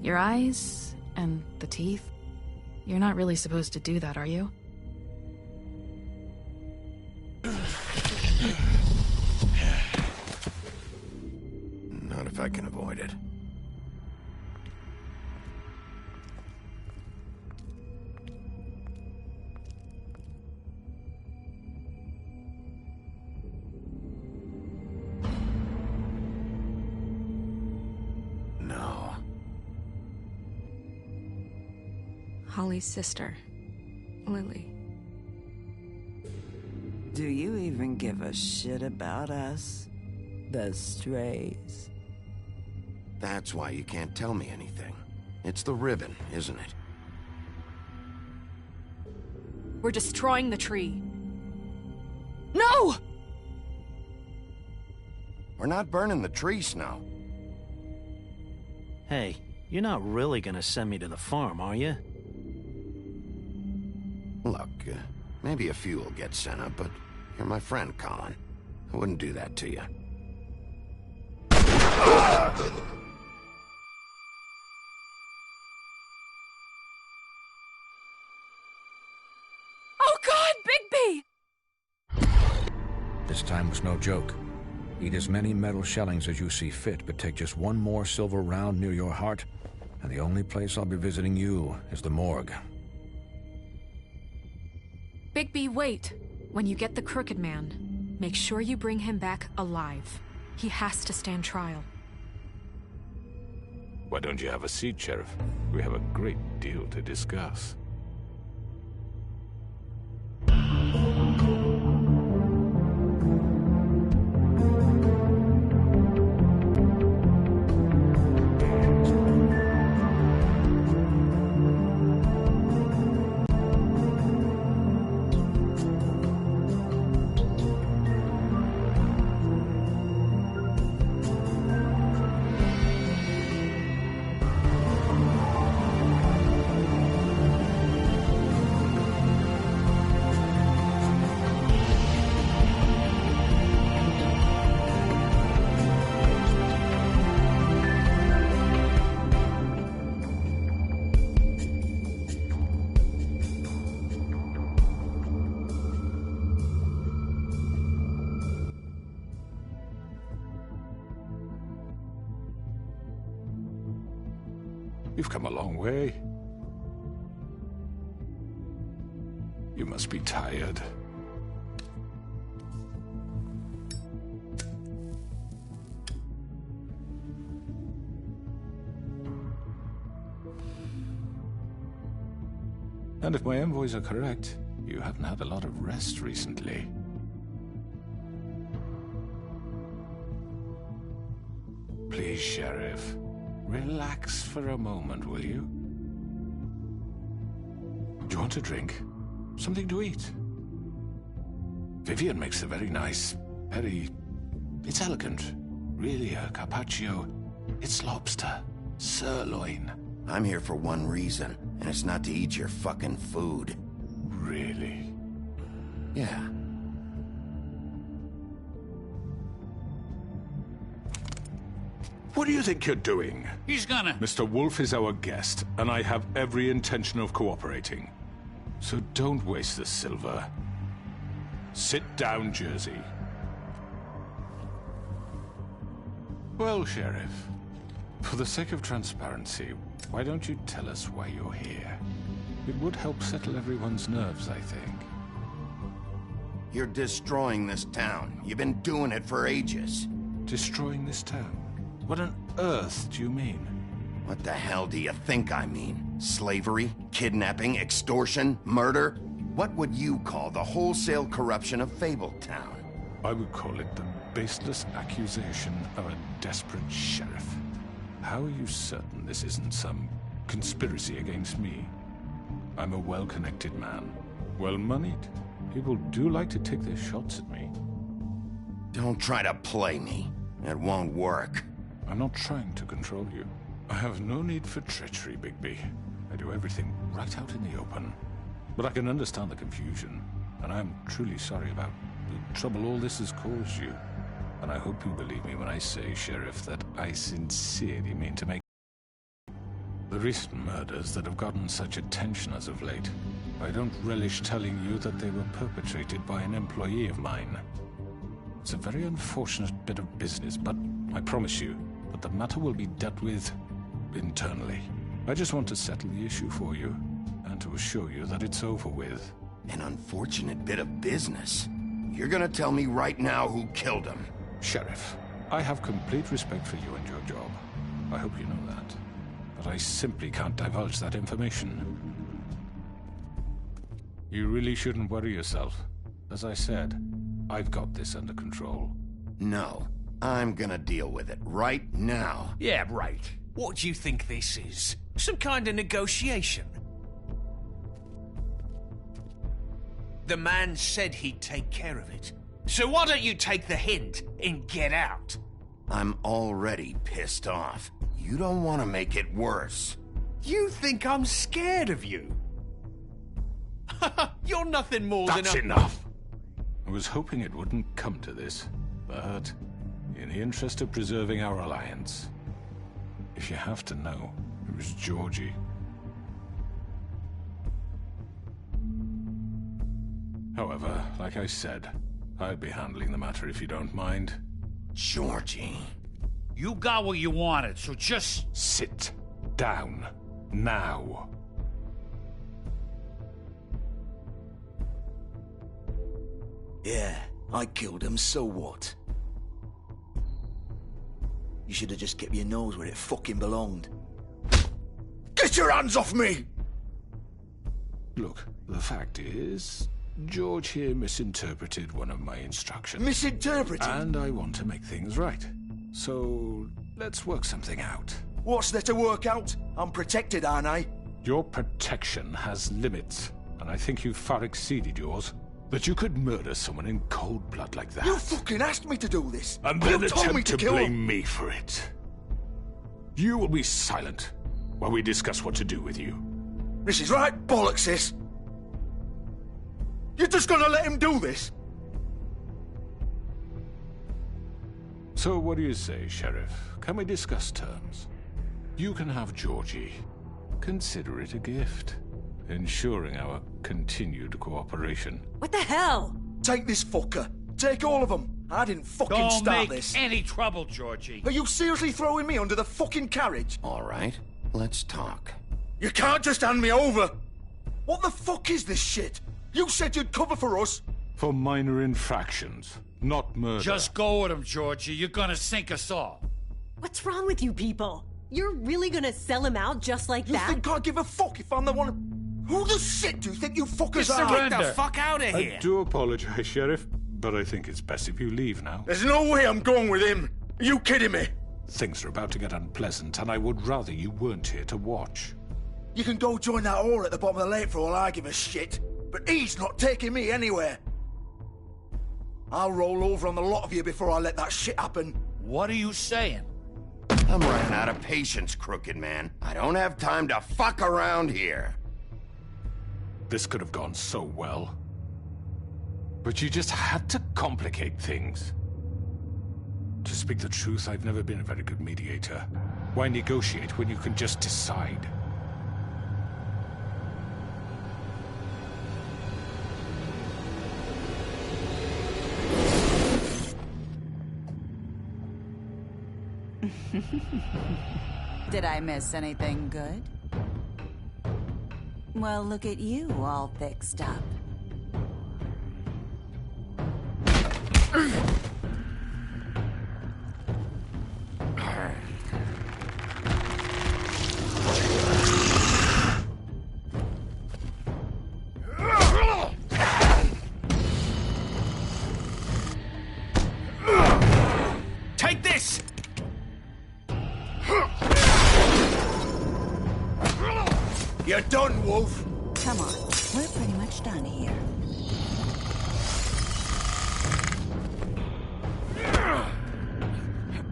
Your eyes and the teeth. You're not really supposed to do that, are you? Not if I can avoid it. No. Holly's sister, Lily. Do you even give a shit about us? The strays. That's why you can't tell me anything. It's the ribbon, isn't it? We're destroying the tree. No! We're not burning the tree, Snow. Hey, you're not really gonna send me to the farm, are you? Look, maybe a few will get sent up, but you're my friend, Colin. I wouldn't do that to you. Oh God, Bigby! This time was no joke. Eat as many metal shellings as you see fit, but take just one more silver round near your heart, and the only place I'll be visiting you is the morgue. Bigby, wait. When you get the Crooked Man, make sure you bring him back alive. He has to stand trial. Why don't you have a seat, Sheriff? We have a great deal to discuss. You've come a long way. You must be tired. And if my envoys are correct, you haven't had a lot of rest recently. Please, Sheriff. Relax for a moment, will you? Do you want a drink? Something to eat? Vivian makes a very nice, it's elegant. Really, a carpaccio. It's lobster. Sirloin. I'm here for one reason, and it's not to eat your fucking food. Really? Yeah. What do you think you're doing? He's gonna... Mr. Wolf is our guest, and I have every intention of cooperating. So don't waste the silver. Sit down, Jersey. Well, Sheriff, for the sake of transparency, why don't you tell us why you're here? It would help settle everyone's nerves, I think. You're destroying this town. You've been doing it for ages. Destroying this town? What on earth do you mean? What the hell do you think I mean? Slavery? Kidnapping? Extortion? Murder? What would you call the wholesale corruption of Fabletown? I would call it the baseless accusation of a desperate sheriff. How are you certain this isn't some conspiracy against me? I'm a well-connected man, well-moneyed. People do like to take their shots at me. Don't try to play me. It won't work. I'm not trying to control you. I have no need for treachery, Bigby. I do everything right out in the open. But I can understand the confusion, and I am truly sorry about the trouble all this has caused you. And I hope you believe me when I say, Sheriff, that I sincerely mean to make... The recent murders that have gotten such attention as of late, I don't relish telling you that they were perpetrated by an employee of mine. It's a very unfortunate bit of business, but I promise you that the matter will be dealt with internally. I just want to settle the issue for you, and to assure you that it's over with. An unfortunate bit of business? You're gonna tell me right now who killed him? Sheriff, I have complete respect for you and your job. I hope you know that. But I simply can't divulge that information. You really shouldn't worry yourself. As I said, I've got this under control. No, I'm gonna deal with it right now. Yeah, right. What do you think this is? Some kind of negotiation? The man said he'd take care of it. So why don't you take the hint and get out? I'm already pissed off. You don't want to make it worse. You think I'm scared of you? You're nothing more than a... That's enough! I was hoping it wouldn't come to this, but in the interest of preserving our alliance, if you have to know, it was Georgie. However, like I said, I'll be handling the matter if you don't mind. Georgie. You got what you wanted, so just... Sit down. Now. Yeah, I killed him, so what? You should have just kept your nose where it fucking belonged. Get your hands off me! Look, the fact is, George here misinterpreted one of my instructions. Misinterpreted? And I want to make things right. So, let's work something out. What's there to work out? I'm protected, aren't I? Your protection has limits, and I think you've far exceeded yours. That you could murder someone in cold blood like that. You fucking asked me to do this! And then you told me attempt to to kill blame him. me for it. You will be silent while we discuss what to do with you. This is right bollocks, sis. You're just gonna let him do this? So what do you say, Sheriff? Can we discuss terms? You can have Georgie. Consider it a gift, ensuring our continued cooperation. What the hell? Take this fucker. Take all of them. I didn't fucking Don't start make this. any trouble, Georgie. Are you seriously throwing me under the fucking carriage? All right, let's talk. You can't just hand me over. What the fuck is this shit? You said you'd cover for us. For minor infractions, not murder. Just go with him, Georgie. You're gonna sink us all. What's wrong with you people? You're really gonna sell him out just like You that? think I give a fuck if I'm the one... Who the shit do you think you fuckers are? Get the fuck out of here! I do apologize, Sheriff, but I think it's best if you leave now. There's no way I'm going with him. Are you kidding me? Things are about to get unpleasant, and I would rather you weren't here to watch. You can go join that whore at the bottom of the lake for all I give a shit. But he's not taking me anywhere. I'll roll over on the lot of you before I let that shit happen. What are you saying? I'm running out of patience, Crooked Man. I don't have time to fuck around here. This could have gone so well. But you just had to complicate things. To speak the truth, I've never been a very good mediator. Why negotiate when you can just decide? Did I miss anything good? Well, look at you, all fixed up. Take this! You're done, Wolf. Come on, we're pretty much done here.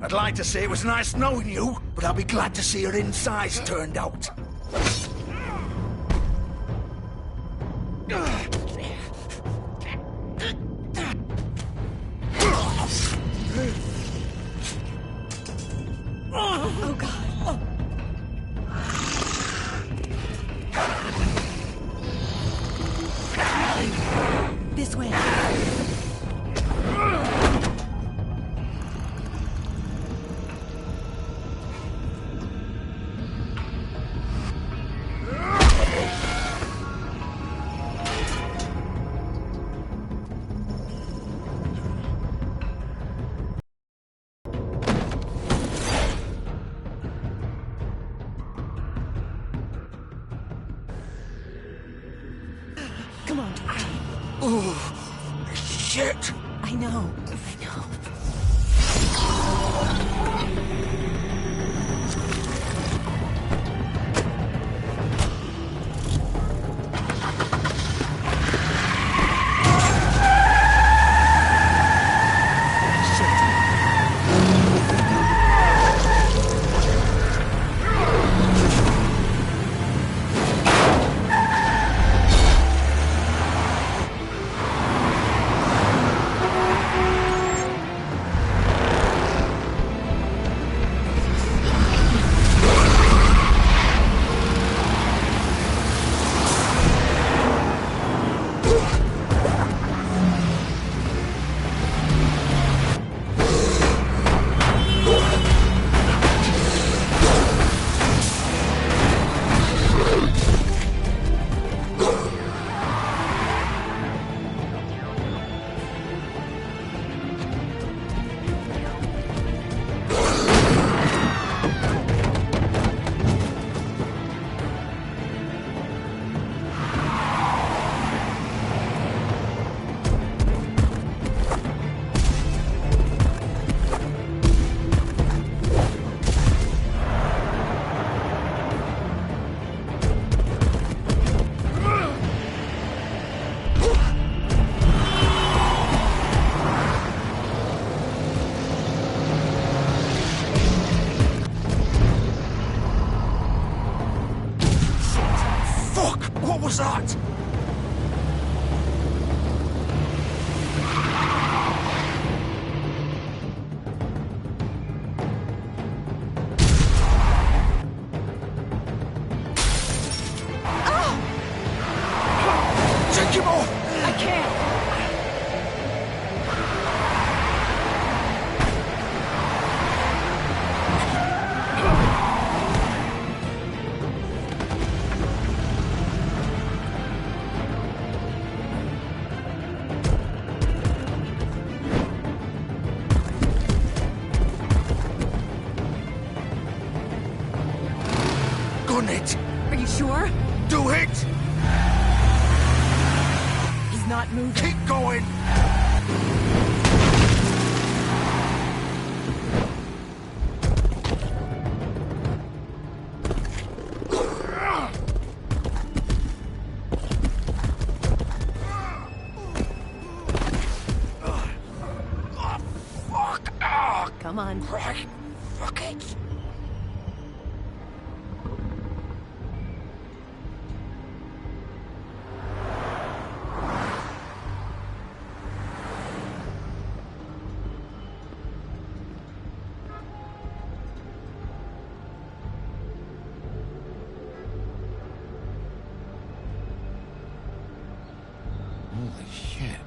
I'd like to say it was nice knowing you, but I'll be glad to see your insides turned out. Oh, God. Come on. Oh, shit! I know. What was that? Take him off! I can't! Gun it! Are you sure? Do it! He's not moving. Keep going! Come on. Right. Fuck it. Holy shit.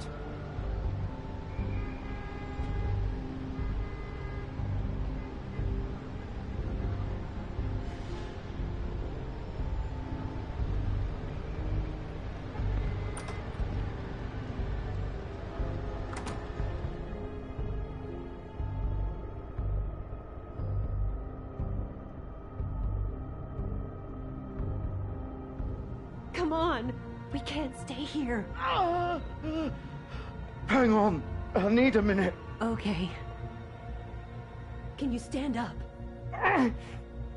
Come on. We can't stay here. Hang on. I need a minute. Okay. Can you stand up?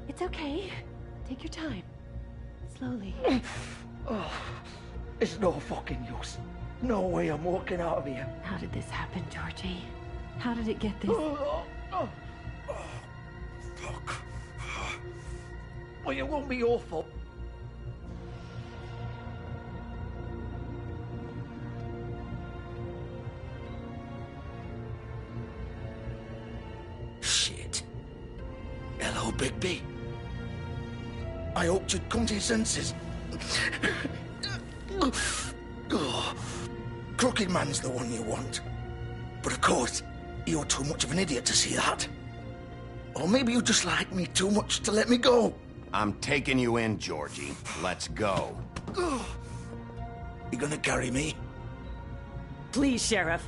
It's okay. Take your time. Slowly. It's no fucking use. No way I'm walking out of here. How did this happen, Georgie? How did it get this? Fuck. Well, it won't be your fault. Shit. Hello, Bigby. I hoped you'd come to your senses. Crooked Man's the one you want. But of course, you're too much of an idiot to see that. Or maybe you just like me too much to let me go. I'm taking you in, Georgie. Let's go. You gonna carry me? Please, Sheriff.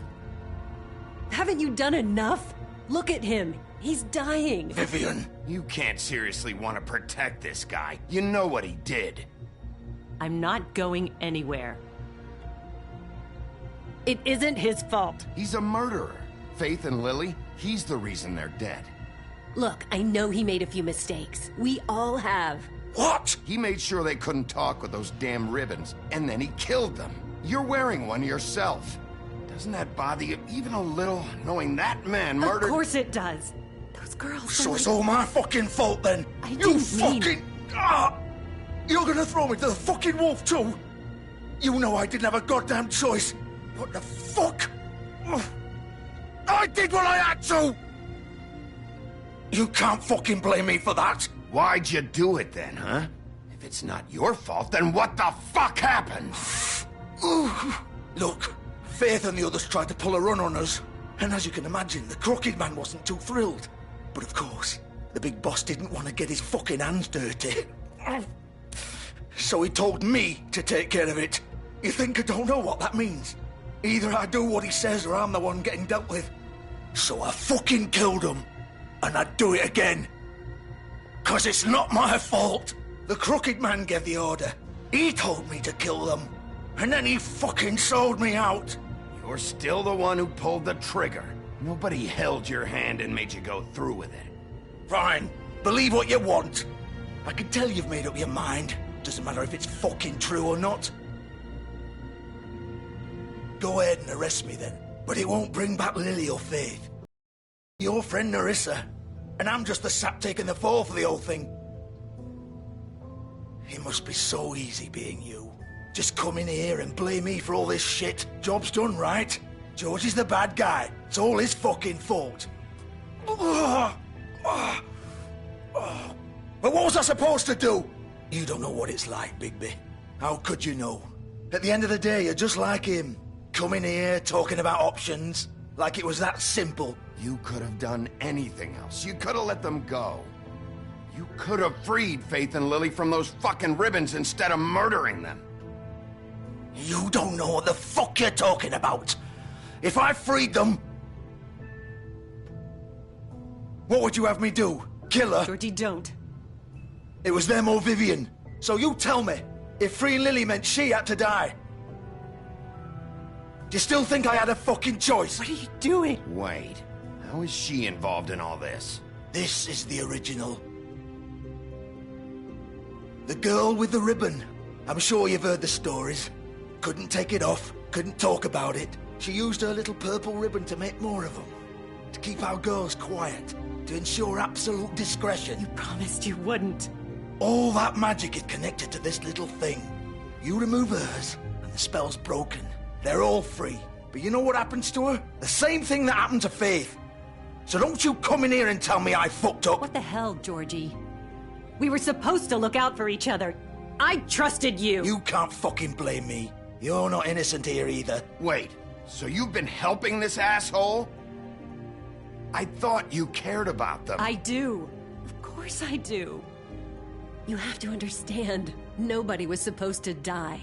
Haven't you done enough? Look at him. He's dying. Vivian. You can't seriously want to protect this guy. You know what he did. I'm not going anywhere. It isn't his fault. He's a murderer. Faith and Lily, he's the reason they're dead. Look, I know he made a few mistakes. We all have. What? He made sure they couldn't talk with those damn ribbons, and then he killed them. You're wearing one yourself. Doesn't that bother you even a little, knowing that man murdered— Of course it does. Those girls— So it's all my fucking fault then? You fucking— You're gonna throw me to the fucking wolf too? You know I didn't have a goddamn choice. What the fuck? I did what I had to! You can't fucking blame me for that. Why'd you do it then, huh? If it's not your fault, then what the fuck happened? Look, Faith and the others tried to pull a run on us. And as you can imagine, the Crooked Man wasn't too thrilled. But of course, the big boss didn't want to get his fucking hands dirty. So he told me to take care of it. You think I don't know what that means? Either I do what he says or I'm the one getting dealt with. So I fucking killed him. And I'd do it again. 'Cause it's not my fault. The Crooked Man gave the order. He told me to kill them. And then he fucking sold me out. You're still the one who pulled the trigger. Nobody held your hand and made you go through with it. Fine. Believe what you want. I can tell you've made up your mind. Doesn't matter if it's fucking true or not. Go ahead and arrest me then. But it won't bring back Lily or Faith. Your friend Nerissa. And I'm just the sap taking the fall for the whole thing. It must be so easy being you. Just come in here and blame me for all this shit. Job's done, right? George is the bad guy. It's all his fucking fault. But what was I supposed to do? You don't know what it's like, Bigby. How could you know? At the end of the day, you're just like him. Coming here, talking about options. Like it was that simple. You could have done anything else. You could have let them go. You could have freed Faith and Lily from those fucking ribbons instead of murdering them. You don't know what the fuck you're talking about. If I freed them... What would you have me do? Kill her? Georgie, don't. It was them or Vivian. So you tell me, if freeing Lily meant she had to die. Do you still think I had a fucking choice? What are you doing? Wait, how is she involved in all this? This is the original. The girl with the ribbon. I'm sure you've heard the stories. Couldn't take it off, couldn't talk about it. She used her little purple ribbon to make more of them. To keep our girls quiet. To ensure absolute discretion. You promised you wouldn't. All that magic is connected to this little thing. You remove hers, and the spell's broken. They're all free. But you know what happens to her? The same thing that happened to Faith. So don't you come in here and tell me I fucked up. What the hell, Georgie? We were supposed to look out for each other. I trusted you. You can't fucking blame me. You're not innocent here either. Wait, so you've been helping this asshole? I thought you cared about them. I do. Of course I do. You have to understand, nobody was supposed to die.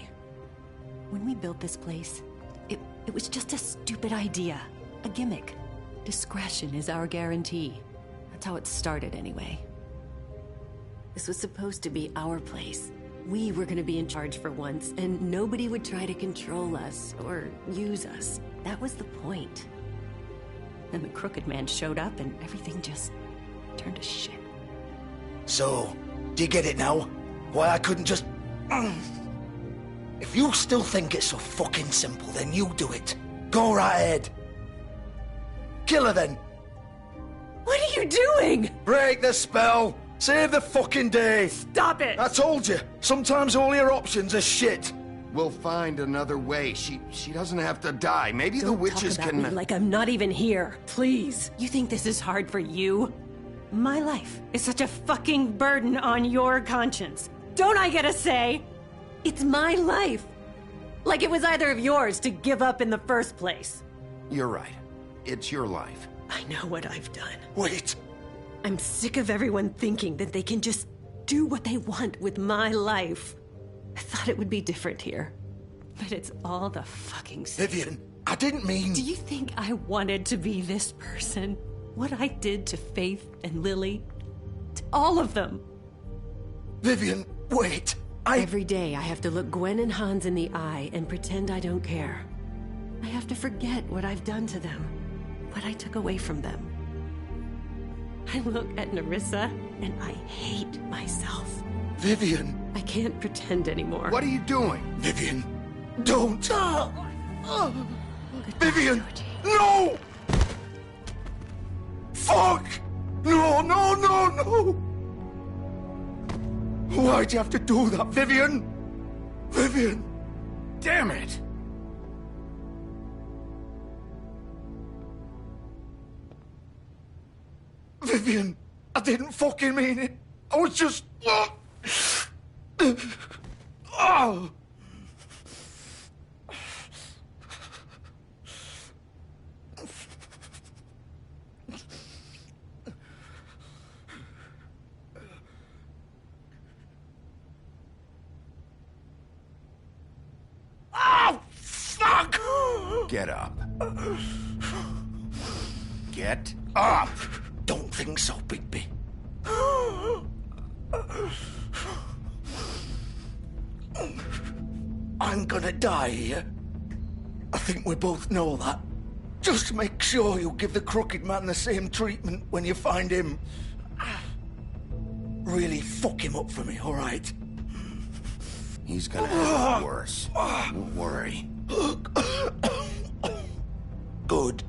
When we built this place, it was just a stupid idea. A gimmick. Discretion is our guarantee. That's how it started anyway. This was supposed to be our place. We were gonna be in charge for once, and nobody would try to control us or use us. That was the point. Then the Crooked Man showed up and everything just turned to shit. So, do you get it now? Why I couldn't just... If you still think it's so fucking simple, then you do it. Go right ahead. Kill her then. What are you doing? Break the spell. Save the fucking day. Stop it. I told you. Sometimes all your options are shit. We'll find another way. She doesn't have to die. Maybe the witches Don't talk can... about me like I'm not even here. Please. You think this is hard for you? My life is such a fucking burden on your conscience. Don't I get a say? It's my life. Like it was either of yours to give up in the first place. You're right. It's your life. I know what I've done. Wait. I'm sick of everyone thinking that they can just do what they want with my life. I thought it would be different here. But it's all the fucking same. Vivian, I didn't mean... Do you think I wanted to be this person? What I did to Faith and Lily? To all of them? Vivian, wait. Every day I have to look Gwen and Hans in the eye and pretend I don't care. I have to forget what I've done to them, what I took away from them. I look at Nerissa, and I hate myself. Vivian! I can't pretend anymore. What are you doing? Vivian, don't! Vivian! No! Fuck! No, no, no, no! Why'd you have to do that, Vivian? Vivian! Damn it! Vivian, I didn't fucking mean it. I was just... Oh! Oh, fuck! Get up. Get up! Don't think so, Bigby. I'm gonna die here. I think we both know that. Just make sure you give the Crooked Man the same treatment when you find him. Really fuck him up for me, all right? He's gonna have it worse. Don't worry. Good.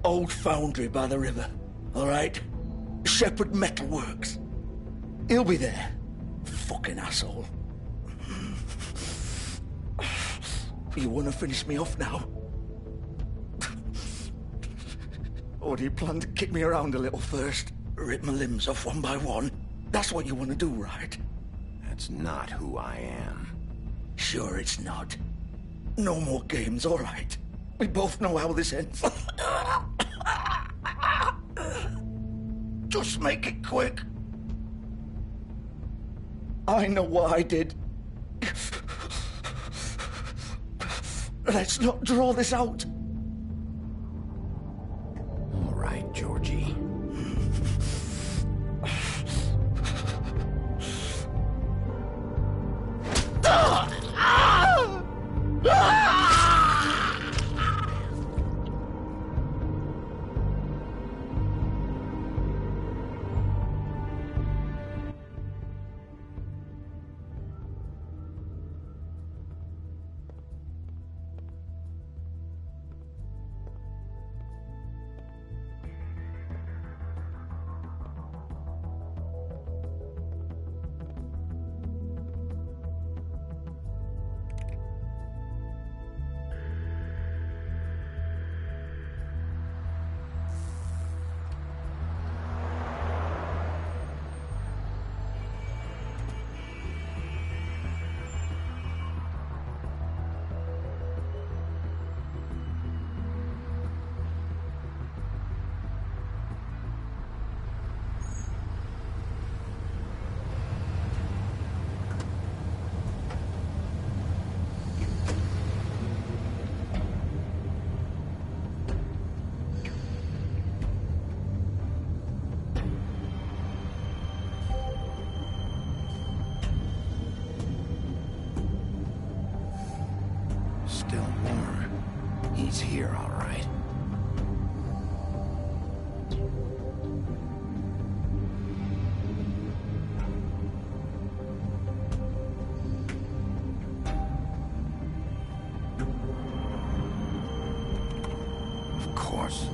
Old foundry by the river, all right? Shepherd Metalworks. He'll be there. Fucking asshole. You want to finish me off now? Or do you plan to kick me around a little first? Rip my limbs off one by one? That's what you want to do, right? That's not who I am. Sure it's not. No more games, all right? We both know how this ends. Just make it quick. I know what I did. Let's not draw this out. All right, Georgie. Still warm. He's here, all right. Of course.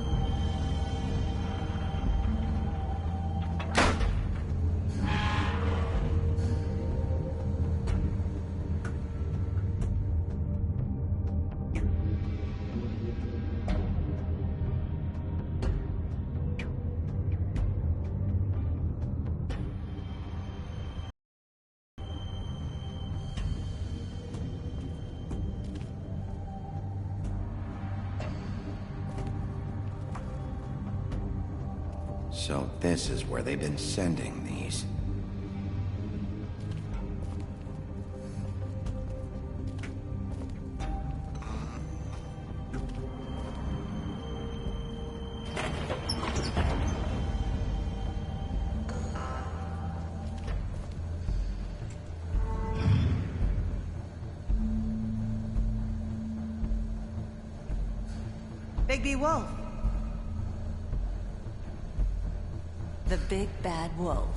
So this is where they've been sending these. Bigby Wolf. The big bad wolf.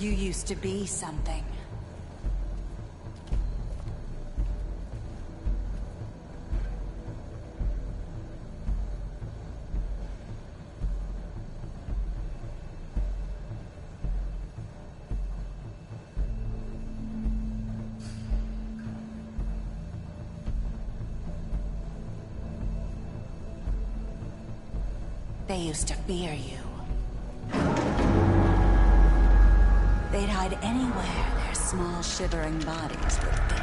You used to be something. They used to fear you. They'd hide anywhere their small, shivering bodies would fit.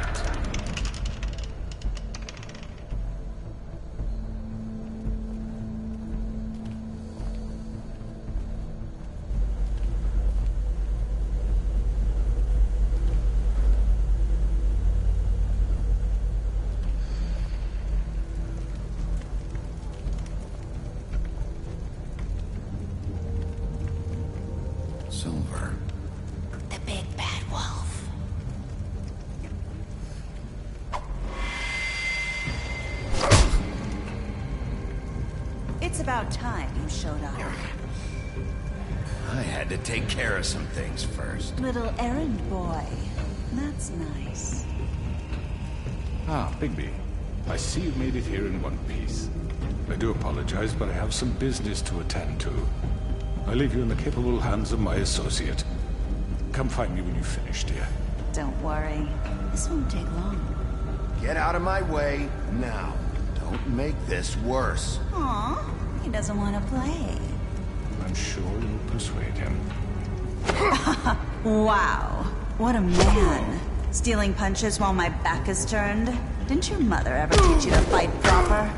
Silver. The big bad wolf. It's about time you showed up. I had to take care of some things first. Little errand boy. That's nice. Ah, Bigby. I see you've made it here in one piece. I do apologize, but I have some business to attend to. I leave you in the capable hands of my associate. Come find me when you've finished, dear. Don't worry. This won't take long. Get out of my way now. Don't make this worse. Aw, he doesn't want to play. I'm sure you'll persuade him. Wow, what a man. Stealing punches while my back is turned? Didn't your mother ever teach you to fight proper?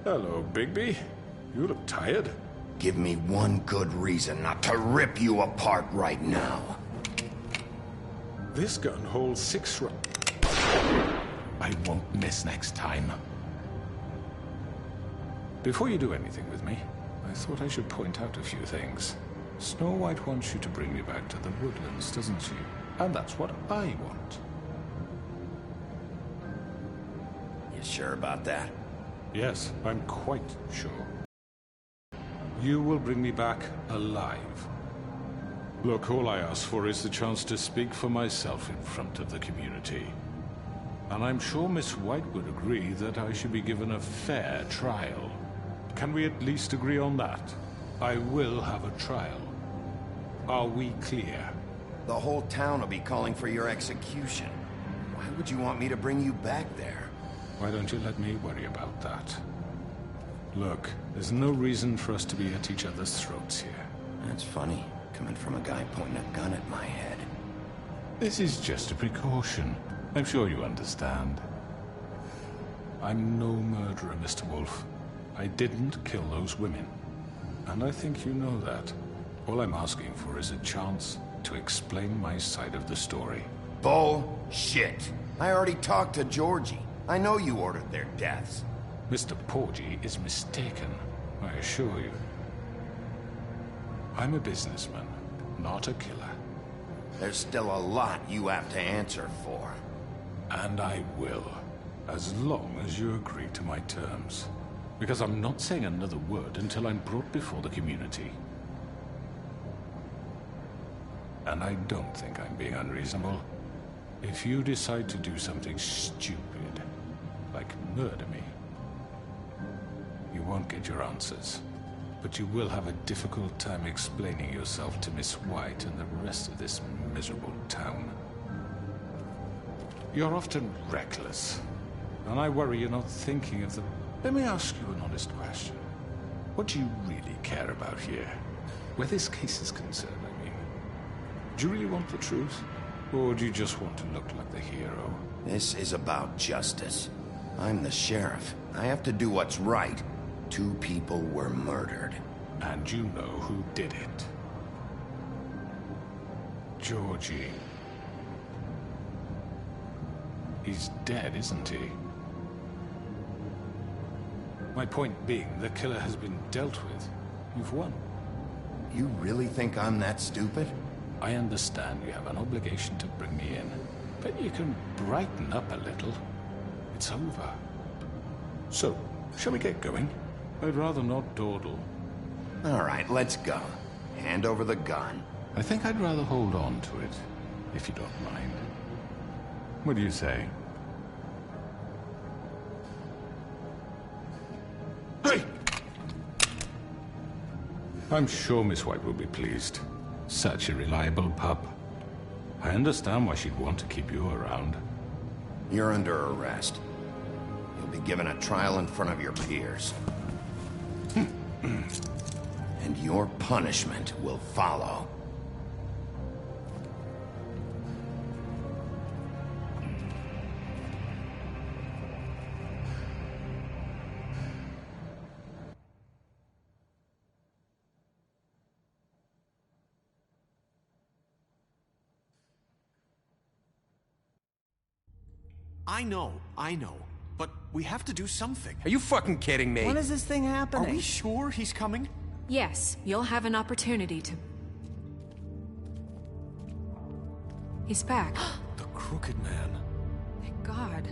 Hello, Bigby. You look tired. Give me one good reason not to rip you apart right now. This gun holds 6 rounds. I won't miss next time. Before you do anything with me, I thought I should point out a few things. Snow White wants you to bring me back to the woodlands, doesn't she? And that's what I want. You sure about that? Yes, I'm quite sure. You will bring me back alive. Look, all I ask for is the chance to speak for myself in front of the community. And I'm sure Miss White would agree that I should be given a fair trial. Can we at least agree on that? I will have a trial. Are we clear? The whole town will be calling for your execution. Why would you want me to bring you back there? Why don't you let me worry about that? Look, there's no reason for us to be at each other's throats here. That's funny, coming from a guy pointing a gun at my head. This is just a precaution. I'm sure you understand. I'm no murderer, Mr. Wolf. I didn't kill those women. And I think you know that. All I'm asking for is a chance to explain my side of the story. Bullshit. I already talked to Georgie. I know you ordered their deaths. Mr. Porgy is mistaken, I assure you. I'm a businessman, not a killer. There's still a lot you have to answer for. And I will, as long as you agree to my terms. Because I'm not saying another word until I'm brought before the community. And I don't think I'm being unreasonable. If you decide to do something stupid, like murder me, you won't get your answers. But you will have a difficult time explaining yourself to Miss White and the rest of this miserable town. You're often reckless, and I worry you're not thinking of the... Let me ask you an honest question. What do you really care about here? Where this case is concerned, I mean. Do you really want the truth? Or do you just want to look like the hero? This is about justice. I'm the sheriff. I have to do what's right. 2 people were murdered. And you know who did it. Georgie. He's dead, isn't he? My point being, the killer has been dealt with. You've won. You really think I'm that stupid? I understand you have an obligation to bring me in, but you can brighten up a little. It's over. So, shall we get going? I'd rather not dawdle. All right, let's go. Hand over the gun. I think I'd rather hold on to it, if you don't mind. What do you say? Hey! I'm sure Miss White will be pleased. Such a reliable pup. I understand why she'd want to keep you around. You're under arrest. You'll be given a trial in front of your peers. And your punishment will follow. I know. But we have to do something. Are you fucking kidding me? When is this thing happening? Are we sure he's coming? Yes, you'll have an opportunity to... He's back. The Crooked Man. Thank God.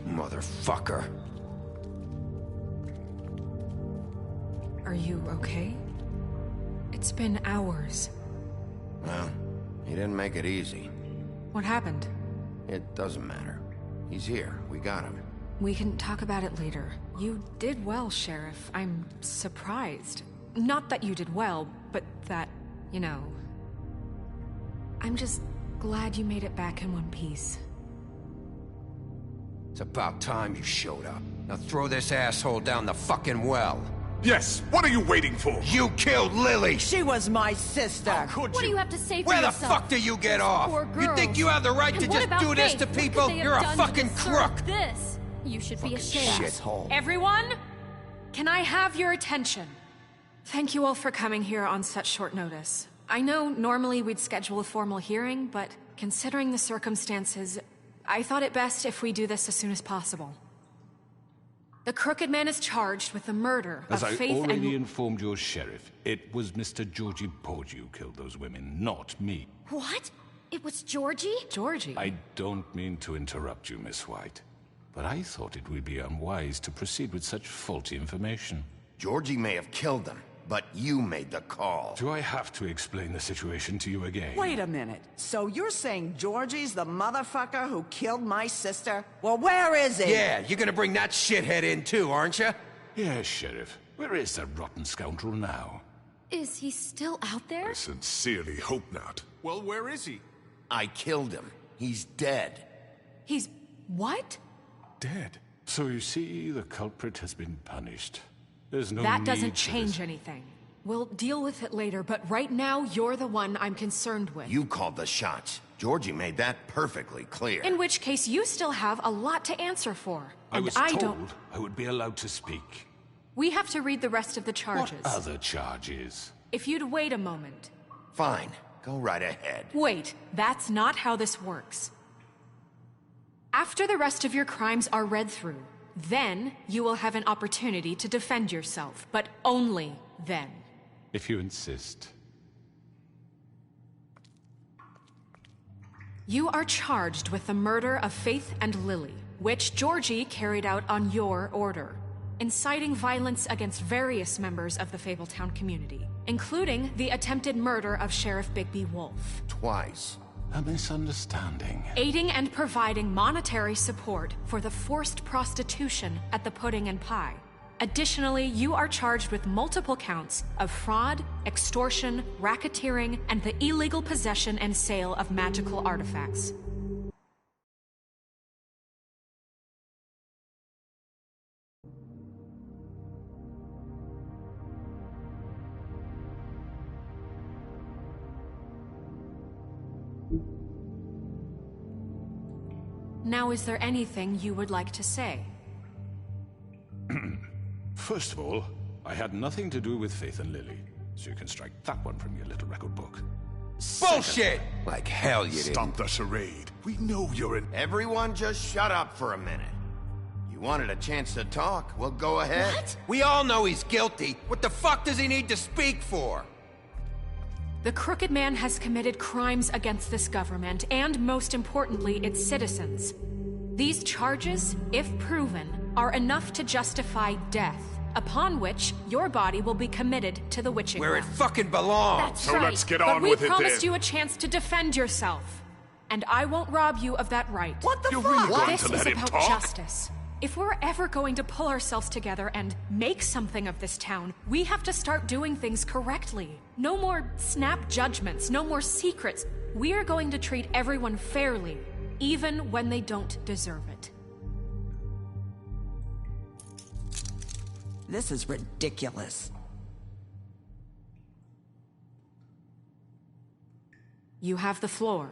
Motherfucker. Are you okay? It's been hours. Well, he didn't make it easy. What happened? It doesn't matter. He's here. We got him. We can talk about it later. You did well, Sheriff. I'm surprised. Not that you did well, but that, you know... I'm just glad you made it back in one piece. It's about time you showed up. Now throw this asshole down the fucking well. Yes, what are you waiting for? You killed Lily! She was my sister! How could What do you have to say for Where yourself? the fuck do you get off? Poor You think girls. you have the right And to what just about do this Faith? to What could people? they have You're a done to fucking deserve crook! This? You should be Fucking ashamed. shithole. Everyone, can I have your attention? Thank you all for coming here on such short notice. I know normally we'd schedule a formal hearing, but considering the circumstances, I thought it best if we do this as soon as possible. The Crooked Man is charged with the murder As of I Faith already and... informed your sheriff, it was Mr. Georgie Porgy who killed those women, not me. What? It was Georgie? Georgie? I don't mean to interrupt you, Miss White, but I thought it would be unwise to proceed with such faulty information. Georgie may have killed them, but you made the call. Do I have to explain the situation to you again? Wait a minute. So you're saying Georgie's the motherfucker who killed my sister? Well, where is he? Yeah, you're gonna bring that shithead in too, aren't you? Yes, Sheriff. Where is that rotten scoundrel now? Is he still out there? I sincerely hope not. Well, where is he? I killed him. He's dead. He's... what? Dead. So you see, the culprit has been punished. There's no That need doesn't for change this. anything. We'll deal with it later, but right now, you're the one I'm concerned with. You called the shots. Georgie made that perfectly clear. In which case, you still have a lot to answer for. I And was I told don't... I would be allowed to speak. We have to read the rest of the charges. What other charges? If you'd wait a moment. Fine. Go right ahead. Wait, that's not how this works. After the rest of your crimes are read through, then you will have an opportunity to defend yourself, but only then. If you insist. You are charged with the murder of Faith and Lily, which Georgie carried out on your order, inciting violence against various members of the Fabletown community, including the attempted murder of Sheriff Bigby Wolf. Twice. A misunderstanding. Aiding and providing monetary support for the forced prostitution at the Pudding and Pie. Additionally, you are charged with multiple counts of fraud, extortion, racketeering, and the illegal possession and sale of magical artifacts. Now, is there anything you would like to say? First of all, I had nothing to do with Faith and Lily, so you can strike that one from your little record book. Bullshit! Like hell you didn't. Stop the charade. We know you're in... Everyone just shut up for a minute. You wanted a chance to talk, well, go ahead. What? We all know he's guilty. What the fuck does he need to speak for? The Crooked Man has committed crimes against this government, and most importantly, its citizens. These charges, if proven, are enough to justify death, upon which your body will be committed to the witching Where it ground. fucking belongs. That's So right. let's get but on we with it promised then. you a chance to defend yourself, and I won't rob you of that right. What the You're fuck? really going This to is let him about talk? justice. If we're ever going to pull ourselves together and make something of this town, we have to start doing things correctly. No more snap judgments, no more secrets. We are going to treat everyone fairly, even when they don't deserve it. This is ridiculous. You have the floor.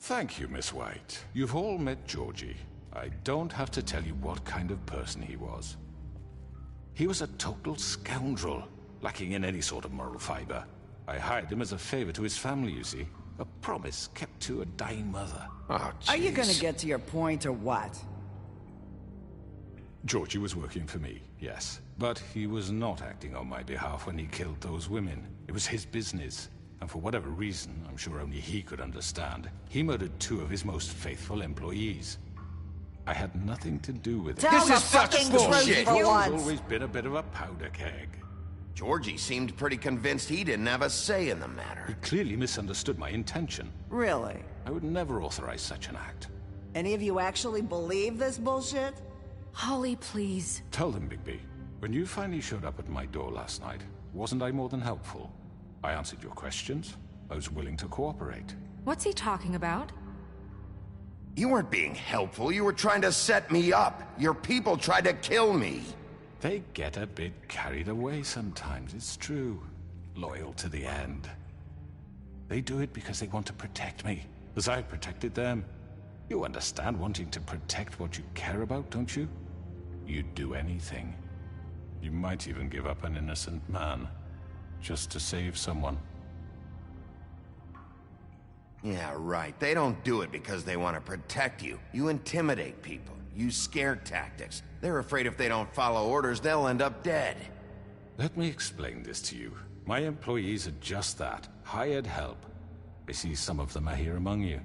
Thank you, Miss White. You've all met Georgie. I don't have to tell you what kind of person he was. He was a total scoundrel, lacking in any sort of moral fiber. I hired him as a favor to his family, you see. A promise kept to a dying mother. Oh, Are you gonna jeez. get to your point or what? Georgie was working for me, yes. But he was not acting on my behalf when he killed those women. It was his business. And for whatever reason, I'm sure only he could understand, he murdered 2 of his most faithful employees. I had nothing to do with it. Tell This the is such fucking bullshit. truth for He's once. always been a bit of a powder keg. Georgie seemed pretty convinced he didn't have a say in the He matter. clearly misunderstood my intention. Really? I would never authorize such an act. Any of you actually believe this bullshit? Holly, please. Tell them, Bigby, when you finally showed up at my door last night, wasn't I more than helpful? I answered your questions. I was willing to cooperate. What's he talking about? You weren't being helpful, you were trying to set me up. Your people tried to kill me. They get a bit carried away sometimes, it's true. Loyal to the end. They do it because they want to protect me, as I protected them. You understand wanting to protect what you care about, don't you? You'd do anything. You might even give up an innocent man, just to save someone. Yeah, right. They don't do it because they want to protect you. You intimidate people, use scare tactics. They're afraid if they don't follow orders, they'll end up dead. Let me explain this to you. My employees are just that, hired help. I see some of them are here among you.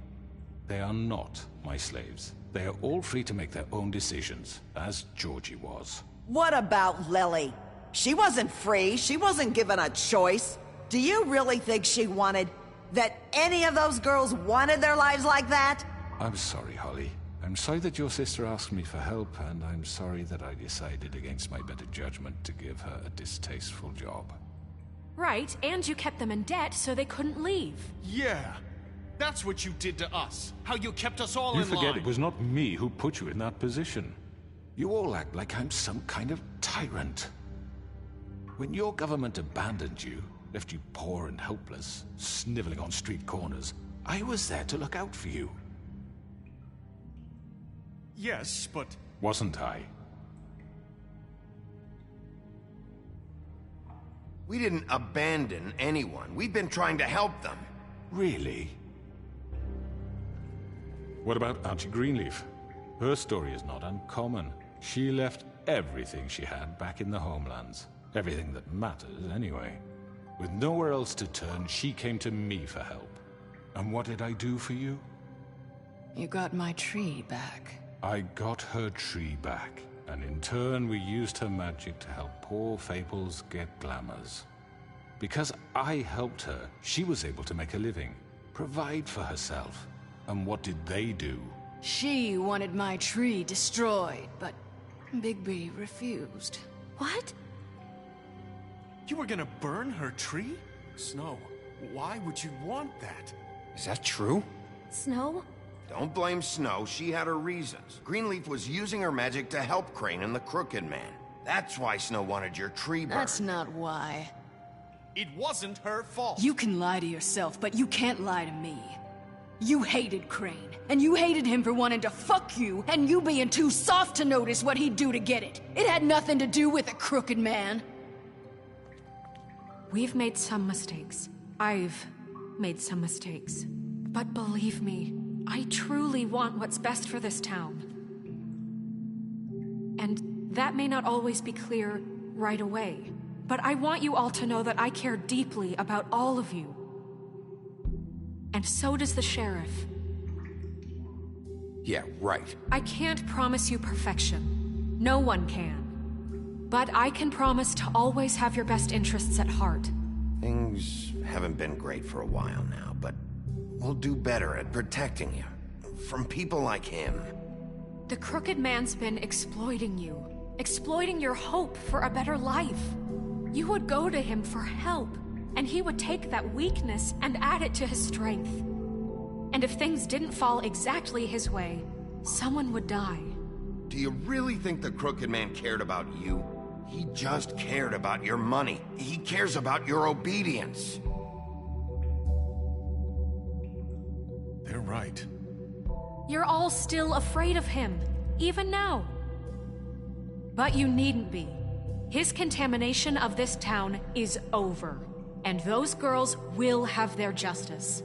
They are not my slaves. They are all free to make their own decisions, as Georgie was. What about Lily? She wasn't free. She wasn't given a choice. Do you really think she wanted... that any of those girls wanted their lives like that? I'm sorry, Holly. I'm sorry that your sister asked me for help, and I'm sorry that I decided against my better judgment to give her a distasteful job. Right, and you kept them in debt so they couldn't leave. Yeah, that's what you did to us. How you kept us all You in line. forget it was not me who put you in that position. You all act like I'm some kind of tyrant. When your government abandoned you, left you poor and helpless, sniveling on street corners, I was there to look out for you. Yes, but... Wasn't I? We didn't abandon anyone. We've been trying to help them. Really? What about Auntie Greenleaf? Her story is not uncommon. She left everything she had back in the homelands. Everything that matters, anyway. With nowhere else to turn, she came to me for help. And what did I do for you? You got my tree back. I got her tree back, and in turn we used her magic to help poor Fables get glamours. Because I helped her, she was able to make a living, provide for herself. And what did they do? She wanted my tree destroyed, but Bigby refused. What? You were gonna burn her tree? Snow, why would you want that? Is that true? Snow? Don't blame Snow, she had her reasons. Greenleaf was using her magic to help Crane and the Crooked Man. That's why Snow wanted your tree burned. That's not why. It wasn't her fault. You can lie to yourself, but you can't lie to me. You hated Crane, and you hated him for wanting to fuck you, and you being too soft to notice what he'd do to get it. It had nothing to do with a Crooked Man. We've made some mistakes. I've made some mistakes. But believe me, I truly want what's best for this town. And that may not always be clear right away, but I want you all to know that I care deeply about all of you. And so does the sheriff. Yeah, right. I can't promise you perfection. No one can. But I can promise to always have your best interests at heart. Things haven't been great for a while now, but we'll do better at protecting you. From people like him. The Crooked Man's been exploiting you. Exploiting your hope for a better life. You would go to him for help, and he would take that weakness and add it to his strength. And if things didn't fall exactly his way, someone would die. Do you really think the Crooked Man cared about you? He just cared about your money. He cares about your obedience. They're right. You're all still afraid of him, even now. But you needn't be. His contamination of this town is over, and those girls will have their justice.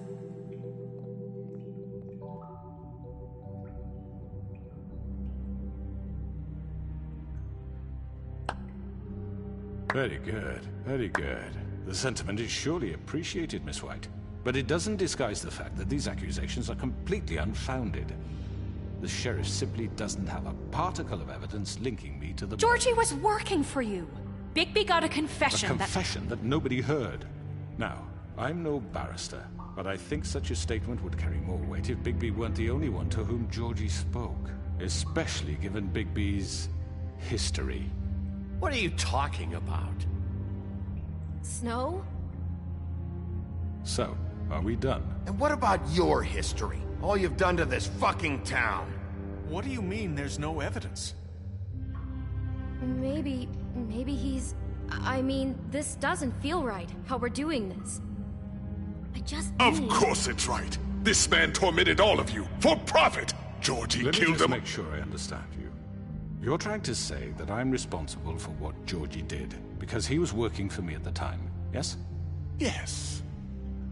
Very good, very good. The sentiment is surely appreciated, Miss White. But it doesn't disguise the fact that these accusations are completely unfounded. The sheriff simply doesn't have a particle of evidence linking me to the... Georgie was working for you. Bigby got a confession A confession that nobody heard. Now, I'm no barrister, but I think such a statement would carry more weight if Bigby weren't the only one to whom Georgie spoke. Especially given Bigby's history. What are you talking about? Snow? So, are we done? And what about your history? All you've done to this fucking town. What do you mean there's no evidence? Maybe he's... I mean, this doesn't feel right, how we're doing this. I just Of course it's right. This man tormented all of you, for profit! Georgie Let me killed just him. make sure I understand you. You're trying to say that I'm responsible for what Georgie did because he was working for me at the time, yes? Yes.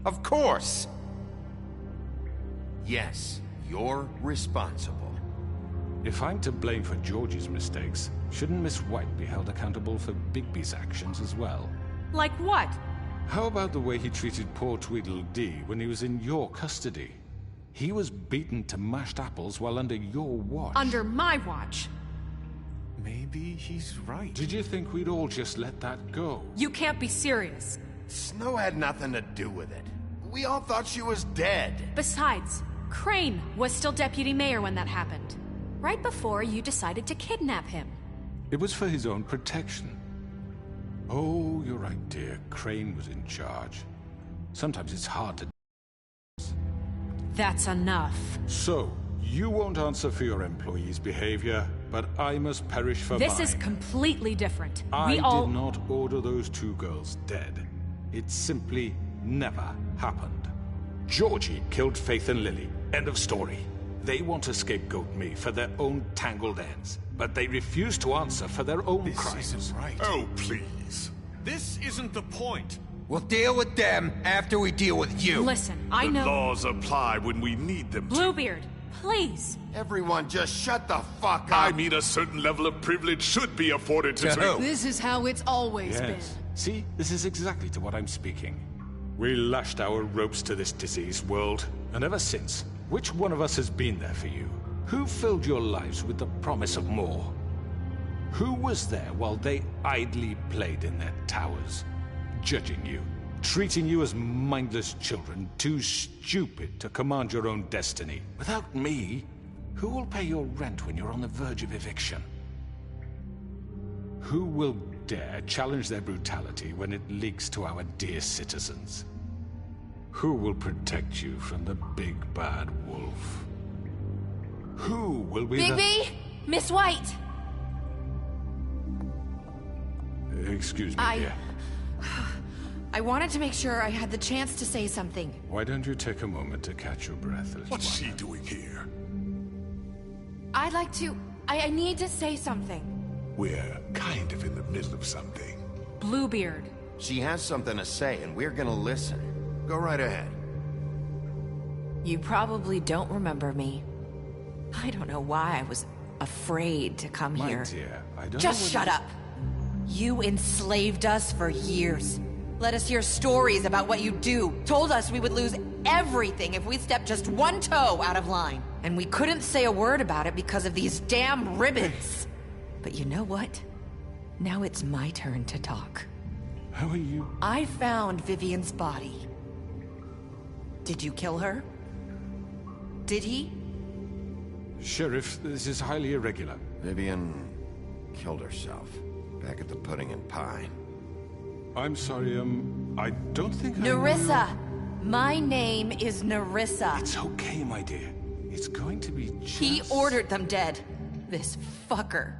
Of course. Yes, you're responsible. If I'm to blame for Georgie's mistakes, shouldn't Miss White be held accountable for Bigby's actions as well? Like what? How about the way he treated poor Tweedledee when he was in your custody? He was beaten to mashed apples while under your watch. Under my watch. Maybe he's right. Did you think we'd all just let that go? You can't be serious. Snow had nothing to do with it. We all thought she was dead. Besides, Crane was still deputy mayor when that happened. Right before you decided to kidnap him. It was for his own protection. Oh, you're right, dear. Crane was in charge. Sometimes it's hard to... That's enough. So, you won't answer for your employees' behavior, but I must perish for This mine. is completely different. I We all... did not order those two girls dead. It simply never happened. Georgie killed Faith and Lily. End of story. They want to scapegoat me for their own tangled ends, but they refuse to answer for their own crimes. This isn't right. Oh, please. This isn't the point. We'll deal with them after we deal with you. Listen, I The know... laws apply when we need them to. Bluebeard, please. Everyone just shut the fuck up. I mean, a certain level of privilege should be afforded to... This is how it's always been. Yes. See, this is exactly to what I'm speaking. We lashed our ropes to this diseased world, and ever since, which one of us has been there for you? Who filled your lives with the promise of more? Who was there while they idly played in their towers, judging you, treating you as mindless children, too stupid to command your own destiny? Without me, who will pay your rent when you're on the verge of eviction? Who will dare challenge their brutality when it leaks to our dear citizens? Who will protect you from the big bad wolf? Who will be Bigby! Miss White! Excuse me, dear. I wanted to make sure I had the chance to say something. Why don't you take a moment to catch your breath? What's she doing here? I'd like to... I need to say something. We're kind of in the middle of something. Bluebeard. She has something to say, and we're gonna listen. Go right ahead. You probably don't remember me. I don't know why I was afraid to come My here. dear, I don't Just know shut up. You enslaved us for years. Let us hear stories about what you do. Told us we would lose everything if we stepped just one toe out of line. And we couldn't say a word about it because of these damn ribbons. But you know what? Now it's my turn to talk. How are you? I found Vivian's body. Did you kill her? Did he? Sheriff, this is highly irregular. Vivian killed herself back at the Pudding and Pie. I'm sorry, I don't think Nerissa! My name is Nerissa. It's okay, my dear. It's going to be just... He ordered them dead. This fucker.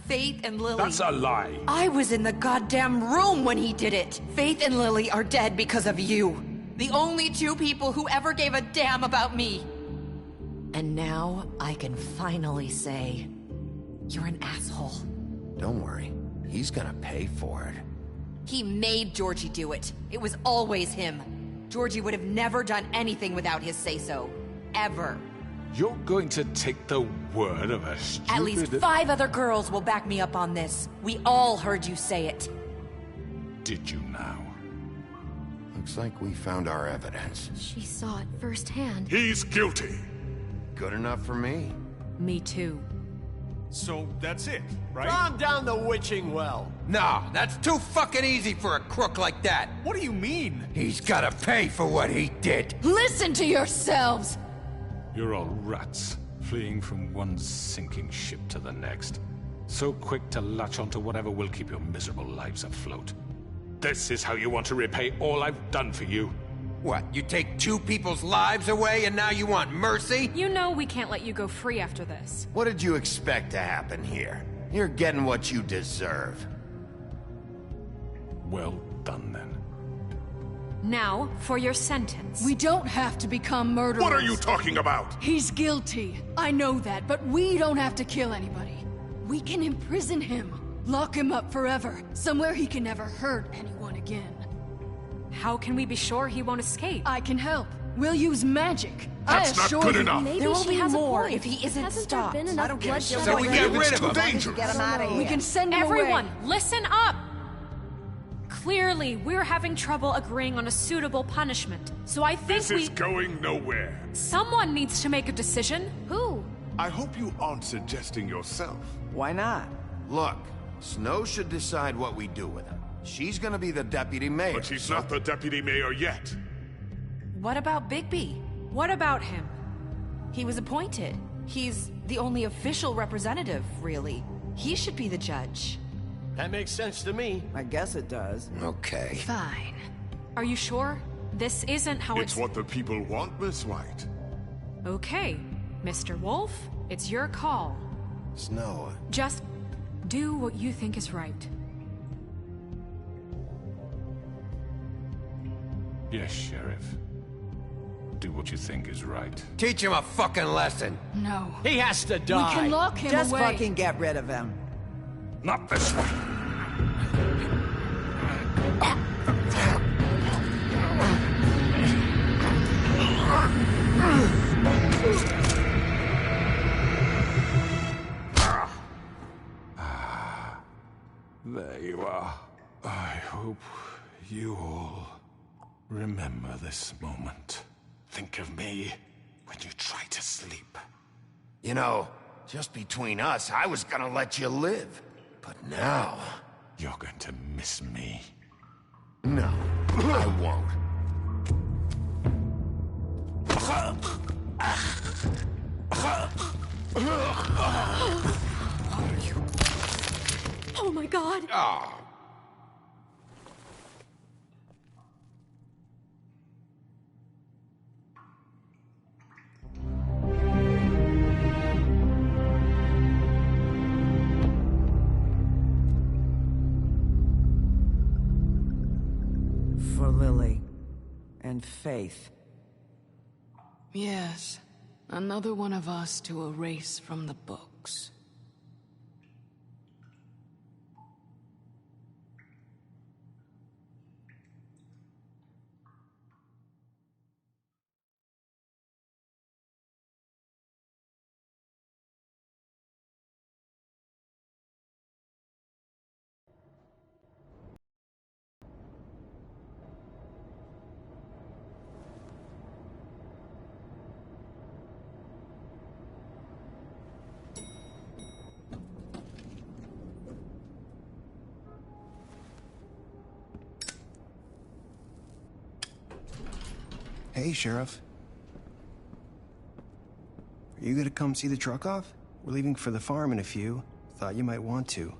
Faith and Lily. That's a lie. I was in the goddamn room when he did it. Faith and Lily are dead because of you. The only two people who ever gave a damn about me. And now I can finally say, you're an asshole. Don't worry. He's gonna pay for it. He made Georgie do it. It was always him. Georgie would have never done anything without his say-so. Ever. You're going to take the word of a stupid... At least 5 other girls will back me up on this. We all heard you say it. Did you now? Looks like we found our evidence. She saw it firsthand. He's guilty. Good enough for me. Me too. So that's it, right? Calm down the witching well. No, that's too fucking easy for a crook like that. What do you mean? He's gotta pay for what he did. Listen to yourselves! You're all rats, fleeing from one sinking ship to the next. So quick to latch onto whatever will keep your miserable lives afloat. This is how you want to repay all I've done for you? What, you take 2 people's lives away and now you want mercy? You know we can't let you go free after this. What did you expect to happen here? You're getting what you deserve. Well done, then. Now, for your sentence. We don't have to become murderers. What are you talking about? He's guilty. I know that, but we don't have to kill anybody. We can imprison him. Lock him up forever. Somewhere he can never hurt anyone again. How can we be sure he won't escape? I can help. We'll use magic. That's not good enough. Maybe There will she be has more a point. if he isn't Hasn't stopped. there been enough bloodshed So we already? get rid of It's too him. dangerous. Get him out of here. We can send him Everyone, away. listen up! Clearly, we're having trouble agreeing on a suitable punishment. So I think This is going nowhere. Someone needs to make a decision. Who? I hope you aren't suggesting yourself. Why not? Look, Snow should decide what we do with her. She's gonna be the deputy mayor. But she's not the deputy mayor yet. What about Bigby? What about him? He was appointed. He's the only official representative, really. He should be the judge. That makes sense to me. I guess it does. Okay. Fine. Are you sure? This isn't how It's what the people want, Miss White. Okay, Mr. Wolf, it's your call. Snow. Just do what you think is right. Yes, Sheriff. Do what you think is right. Teach him a fucking lesson. No. He has to We die. can lock him Just away. fucking get rid of him. Not this way. There you are. I hope you all remember this moment. Think of me when you try to sleep. You know, just between us, I was gonna let you live. But now... You're going to miss me. No, I won't. Oh my god! Oh. For Lily. And Faith. Yes. Another one of us to erase from the books. Hey, Sheriff. Are you gonna come see the truck off? We're leaving for the farm in a few. Thought you might want to.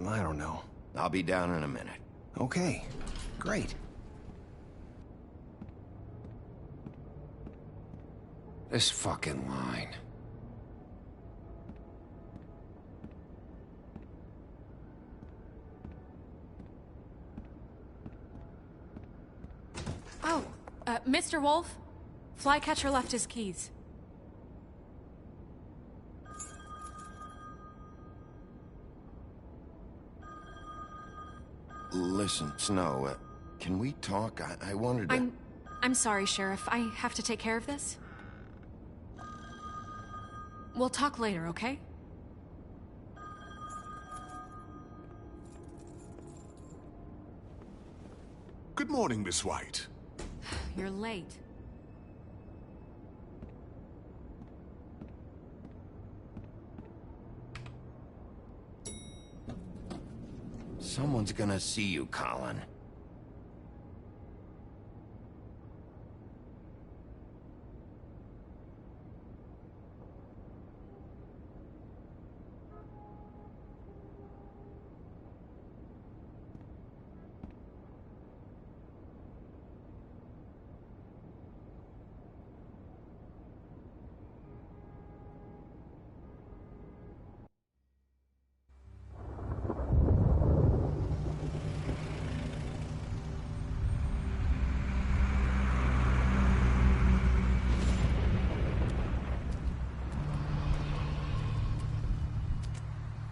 I don't know. I'll be down in a minute. Okay, great. This fucking line. Oh, Mr. Wolf, Flycatcher left his keys. Listen, Snow, can we talk? I wanted to... I'm sorry, Sheriff. I have to take care of this. We'll talk later, okay? Good morning, Miss White. You're late. Someone's gonna see you, Colin.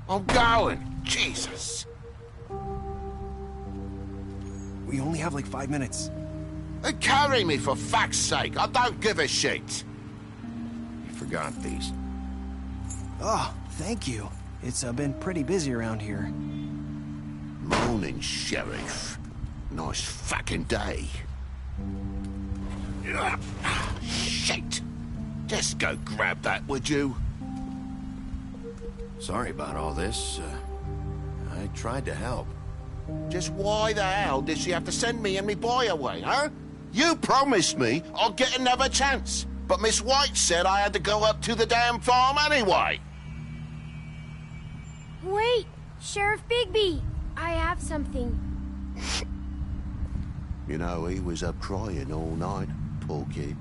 I'm going. Jesus. We only have like 5 minutes. Carry me, for fuck's sake. I don't give a shit. You forgot these. Oh, thank you. It's been pretty busy around here. Morning, Sheriff. Nice fucking day. Shit. Just go grab that, would you? Sorry about all this. I tried to help. Just why the hell did she have to send me and me boy away, huh? You promised me I'll get another chance, but Miss White said I had to go up to the damn farm anyway. Wait, Sheriff Bigby, I have something. You know, he was up crying all night, poor kid.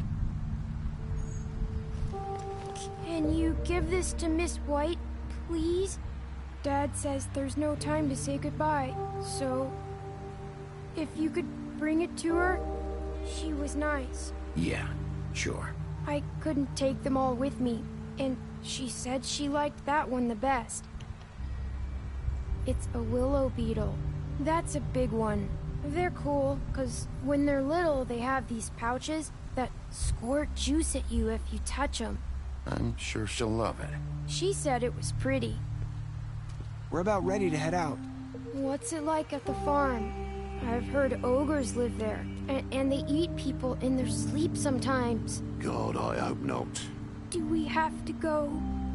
Can you give this to Miss White, please? Dad says there's no time to say goodbye, so if you could bring it to her, she was nice. Yeah, sure. I couldn't take them all with me, and she said she liked that one the best. It's a willow beetle. That's a big one. They're cool, because when they're little, they have these pouches that squirt juice at you if you touch them. I'm sure she'll love it. She said it was pretty. We're about ready to head out. What's it like at the farm? I've heard ogres live there, and they eat people in their sleep sometimes. God, I hope not. Do we have to go?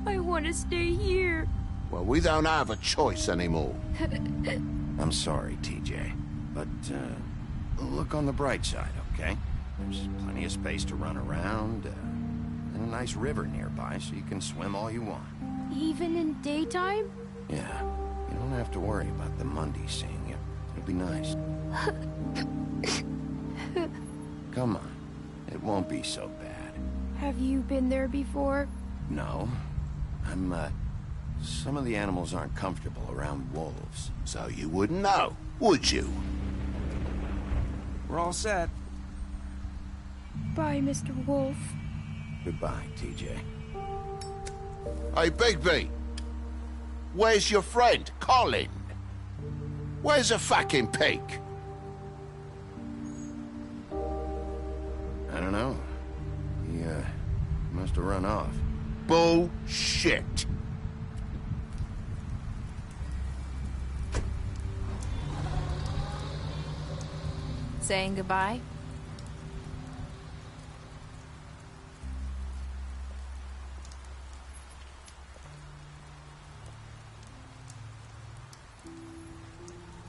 I want to stay here. Well, we don't have a choice anymore. I'm sorry, TJ. But, look on the bright side, okay? There's plenty of space to run around, and a nice river nearby, so you can swim all you want. Even in daytime? Yeah. You don't have to worry about the Mundies seeing you. It'll be nice. Come on. It won't be so bad. Have you been there before? No. Some of the animals aren't comfortable around wolves. So you wouldn't know, would you? We're all set. Bye, Mr. Wolf. Goodbye, TJ. Hey, Bigby. Where's your friend, Colin? Where's the fucking pig? I don't know. He, must have run off. Bullshit. Saying goodbye?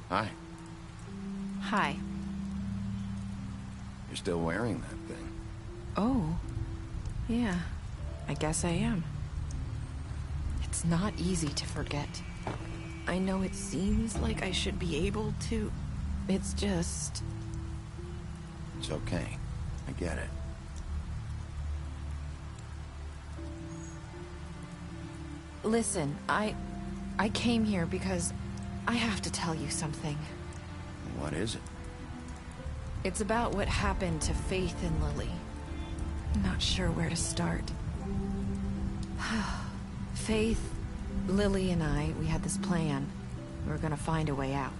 Hi. Hi. You're still wearing that thing. Oh. Yeah. I guess I am. It's not easy to forget. I know it seems like I should be able to. It's just... It's okay. I get it. Listen, I came here because I have to tell you something. What is it? It's about what happened to Faith and Lily. I'm not sure where to start. Faith, Lily, and I, we had this plan. We were gonna find a way out.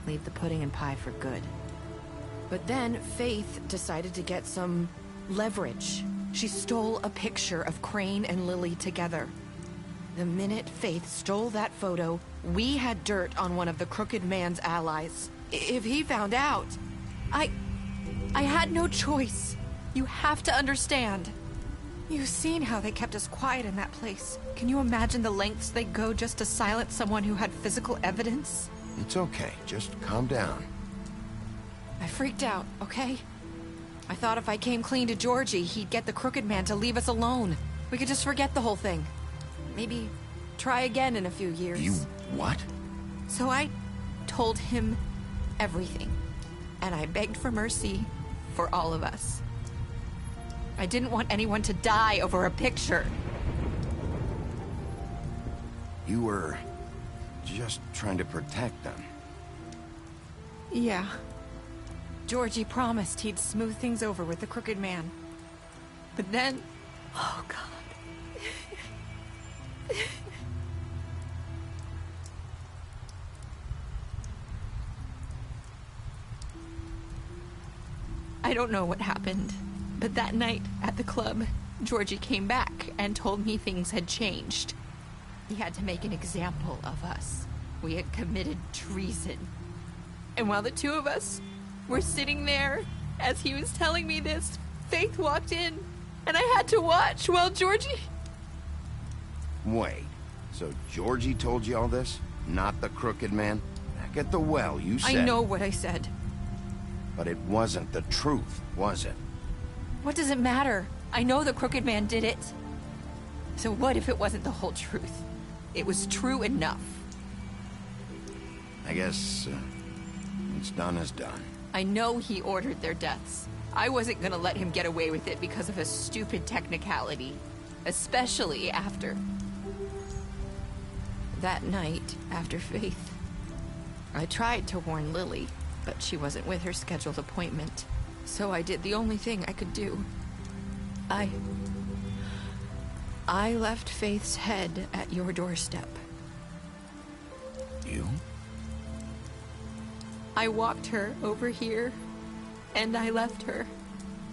Leave the pudding and pie for good. But then Faith decided to get some leverage. She stole a picture of Crane and Lily together. The minute Faith stole that photo, we had dirt on one of the Crooked Man's allies. If he found out, I had no choice. You have to understand. You've seen how they kept us quiet in that place. Can you imagine the lengths they go just to silence someone who had physical evidence? It's okay. Just calm down. I freaked out, okay? I thought if I came clean to Georgie, he'd get the Crooked Man to leave us alone. We could just forget the whole thing. Maybe try again in a few years. You what? So I told him everything. And I begged for mercy for all of us. I didn't want anyone to die over a picture. You were just trying to protect them. Yeah. Georgie promised he'd smooth things over with the Crooked Man. But then... Oh, God. I don't know what happened, but that night at the club, Georgie came back and told me things had changed. He had to make an example of us. We had committed treason. And while the two of us were sitting there, as he was telling me this, Faith walked in, and I had to watch while Georgie... Wait, so Georgie told you all this? Not the Crooked Man? Back at the well, you said... I know what I said. But it wasn't the truth, was it? What does it matter? I know the Crooked Man did it. So what if it wasn't the whole truth? It was true enough. I guess, what's done is done. I know he ordered their deaths. I wasn't gonna let him get away with it because of a stupid technicality. Especially after... that night, after Faith. I tried to warn Lily, but she wasn't with her scheduled appointment. So I did the only thing I could do. I left Faith's head at your doorstep. You? I walked her over here, and I left her,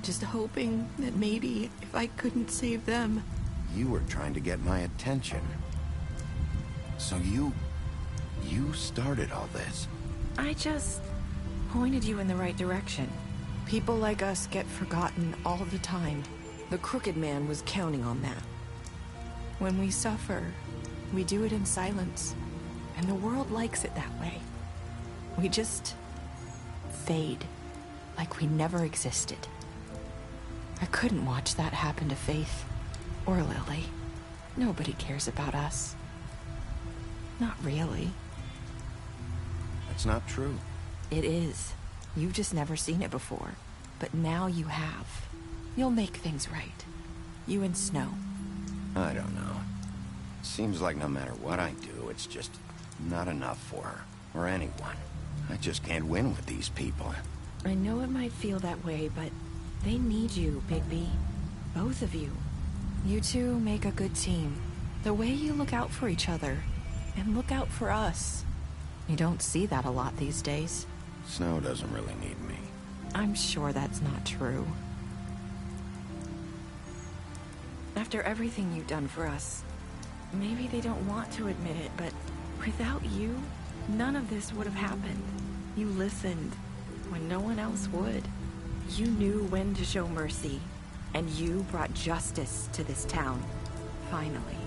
just hoping that maybe if I couldn't save them... You were trying to get my attention. So you started all this. I just pointed you in the right direction. People like us get forgotten all the time. The Crooked Man was counting on that. When we suffer, we do it in silence, and the world likes it that way. We just fade, like we never existed. I couldn't watch that happen to Faith, or Lily. Nobody cares about us. Not really. That's not true. It is. You've just never seen it before. But now you have. You'll make things right. You and Snow. I don't know. Seems like no matter what I do, it's just not enough for her, or anyone. I just can't win with these people. I know it might feel that way, but they need you, Bigby. Both of you. You two make a good team. The way you look out for each other, and look out for us. You don't see that a lot these days. Snow doesn't really need me. I'm sure that's not true. After everything you've done for us, maybe they don't want to admit it, but without you, none of this would have happened. You listened when no one else would. You knew when to show mercy, and you brought justice to this town. Finally.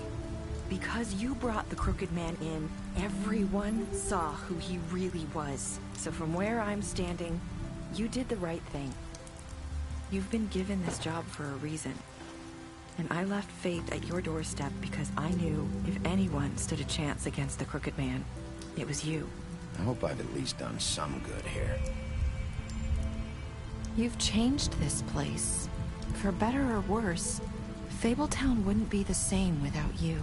Because you brought the Crooked Man in, everyone saw who he really was. So from where I'm standing, you did the right thing. You've been given this job for a reason. And I left Faith at your doorstep because I knew if anyone stood a chance against the Crooked Man, it was you. I hope I've at least done some good here. You've changed this place. For better or worse, Fabletown wouldn't be the same without you.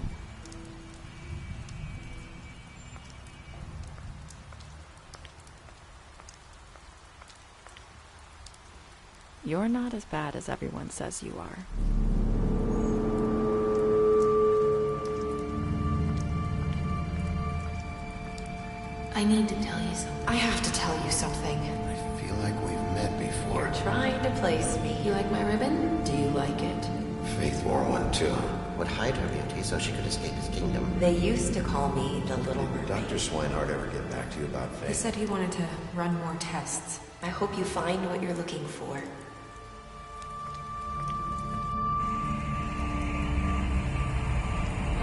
You're not as bad as everyone says you are. I need to tell you something. I have to tell you something. I feel like we've met before. You're trying to place me. You like my ribbon? Do you like it? Faith wore one too. Would hide her beauty so she could escape his kingdom. They used to call me the Little Mermaid. Dr. Swinehart ever get back to you about Faith? He said he wanted to run more tests. I hope you find what you're looking for.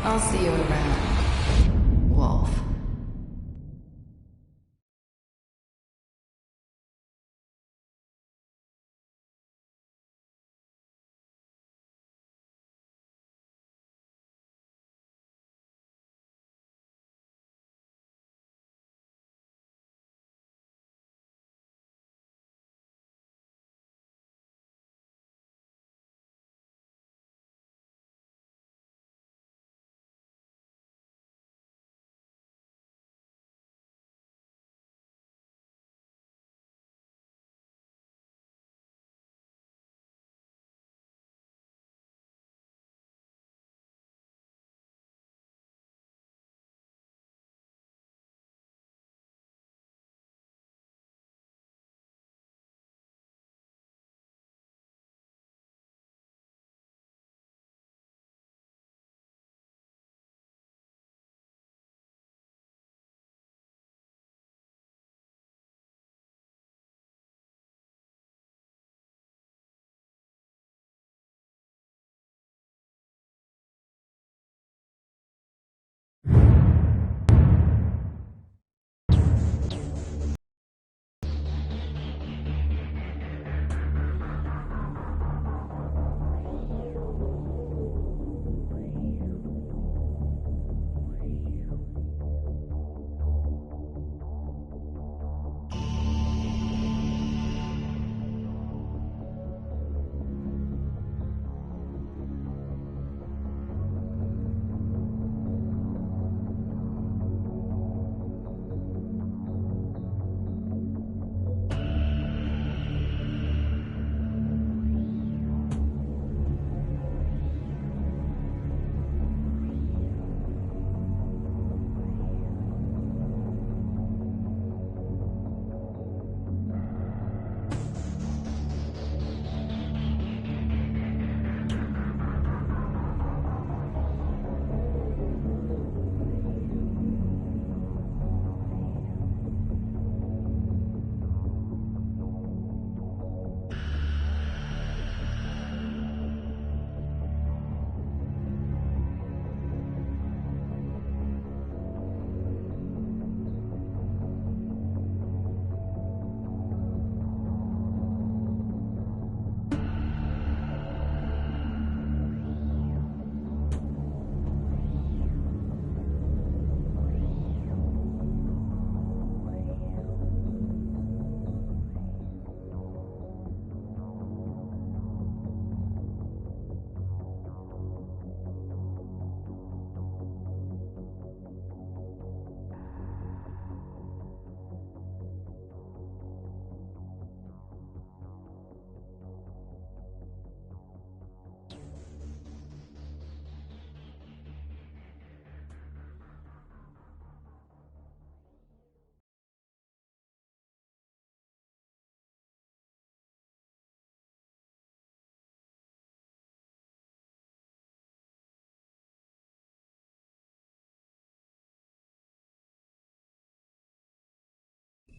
I'll see you around.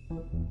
you.